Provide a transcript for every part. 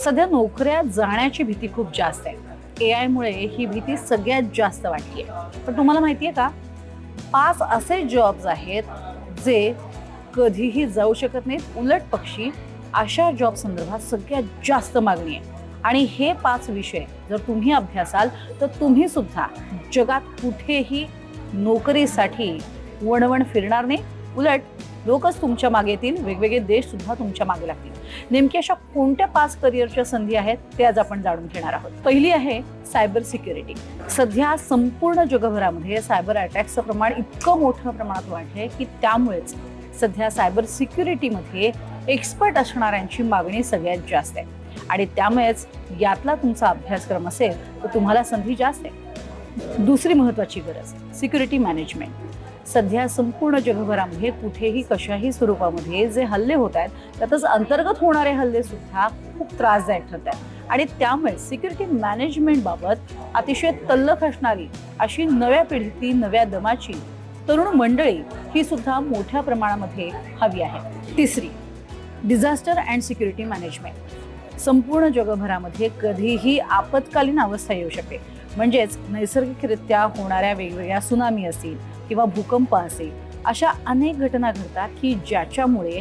सध्या नोकऱ्या जाण्याची भीती खूप जास्त आहे. AI मुळे ही भीती सगळ्यात जास्त वाटली आहे. पण तुम्हाला माहिती आहे का, 5 असे जॉब्स आहेत जे कधीही जाऊ शकत नाहीत. उलट पक्षी अशा जॉब संदर्भात सगळ्यात जास्त मागणी आहे. आणि हे 5 विषय जर तुम्ही अभ्यासाल तर तुम्ही सुद्धा जगात कुठेही नोकरीसाठी वणवण फिरणार नाही. उलट लोकच तुमच्या मागे येतील, वेगवेगळे देश सुद्धा तुमच्या मागे लागतील. नेमकी अशा कोणत्या 5 करिअरच्या संधी आहेत ते आज आपण जाणून घेणार आहोत. पहिली आहे सायबर सिक्युरिटी. सध्या संपूर्ण जगभरामध्ये सायबर अटॅक्सचं प्रमाण इतकं मोठ्या प्रमाणात वाढलंय की त्यामुळेच सध्या सायबर सिक्युरिटीमध्ये एक्सपर्ट असणाऱ्यांची मागणी सगळ्यात जास्त आहे. आणि त्यामुळेच यातला तुमचा अभ्यासक्रम असेल तर तुम्हाला संधी जास्त आहे. दुसरी महत्त्वाची गरज सिक्युरिटी मॅनेजमेंट. सध्या संपूर्ण जगभरामध्ये कुठेही कशाही स्वरूपामध्ये जे हल्ले होत आहेत त्यातच अंतर्गत होणारे हल्ले सुद्धा खूप त्रासदायक ठरत आहेत. आणि त्यामुळे सिक्युरिटी मॅनेजमेंट बाबत अतिशय तल्लख असणारी अशी नव्या पिढीतली नव्या दमाची तरुण मंडळी ही सुद्धा मोठ्या प्रमाणामध्ये हवी आहे. तिसरी डिझास्टर अँड सिक्युरिटी मॅनेजमेंट. संपूर्ण जगभरामध्ये कधीही आपत्कालीन अवस्था येऊ शकते. म्हणजेच नैसर्गिकरित्या होणाऱ्या वेगवेगळ्या सुनामी असतील किंवा भूकंप असेल, अशा अनेक घटना घडतात की ज्याच्यामुळे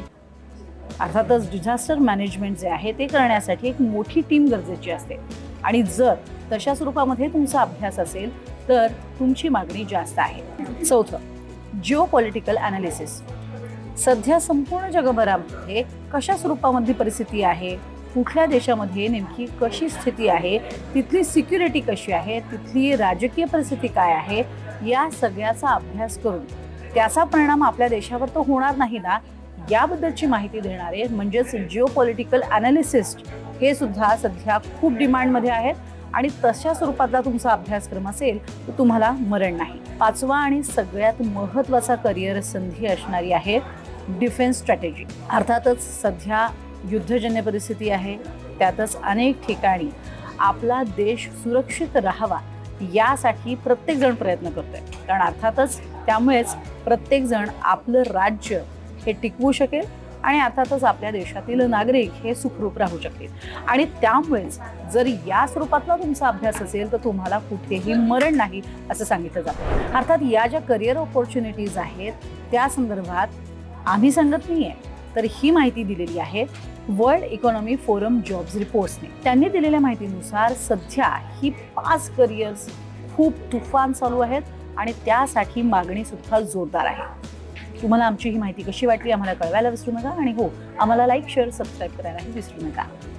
अर्थातच डिझास्टर मॅनेजमेंट जे आहे ते करण्यासाठी एक मोठी टीम गरजेची असते. आणि जर तशा स्वरूपामध्ये तुमचा अभ्यास असेल तर तुमची मागणी जास्त आहे. चौथं जिओ पॉलिटिकल ॲनालिसिस. सध्या संपूर्ण जगभरामध्ये कशा स्वरूपामध्ये परिस्थिती आहे, कुठल्या देशामध्ये नेमकी कशी स्थिती आहे, तिथली सिक्युरिटी कशी आहे, तिथली राजकीय परिस्थिती काय आहे, या सगळ्याचा अभ्यास करून त्याचा परिणाम आपल्या देशावर तर होणार नाही ना, याबद्दलची माहिती देणारे म्हणजेच जिओ पॉलिटिकल ॲनालिसिस्ट हे सुद्धा सध्या खूप डिमांडमध्ये आहेत. आणि तशा स्वरूपातला तुमचा अभ्यासक्रम असेल तर तुम्हाला मरण नाही. पाचवा आणि सगळ्यात महत्त्वाचा करिअर संधी असणारी आहे डिफेन्स स्ट्रॅटेजी. अर्थातच सध्या युद्धजन्य परिस्थिती आहे, त्यातच अनेक ठिकाणी आपला देश सुरक्षित राहावा यासाठी प्रत्येकजण प्रयत्न करतोय. कारण अर्थातच त्यामुळेच प्रत्येकजण आपलं राज्य हे टिकवू शकेल आणि अर्थातच आपल्या देशातील नागरिक हे सुखरूप राहू शकतील. आणि त्यामुळेच जर या स्वरूपातला तुमचा अभ्यास असेल तर तुम्हाला कुठेही मरण नाही असं सांगितलं जातं. अर्थात या ज्या करिअर ऑपॉर्च्युनिटीज आहेत त्या संदर्भात आम्ही सांगत नाहीये, तर ही माहिती दिलेली आहे वर्ल्ड इकॉनॉमी फोरम जॉब्स रिपोर्ट्सने. त्यांनी दिलेल्या माहितीनुसार सध्या ही 5 करिअर्स खूप तुफान चालू आहेत आणि त्यासाठी मागणी सुद्धा जोरदार आहे. तुम्हाला आमची ही माहिती कशी वाटली आम्हाला कळवायला विसरू नका. आणि हो, आम्हाला लाईक, शेअर, सबस्क्राईब करायलाही विसरू नका.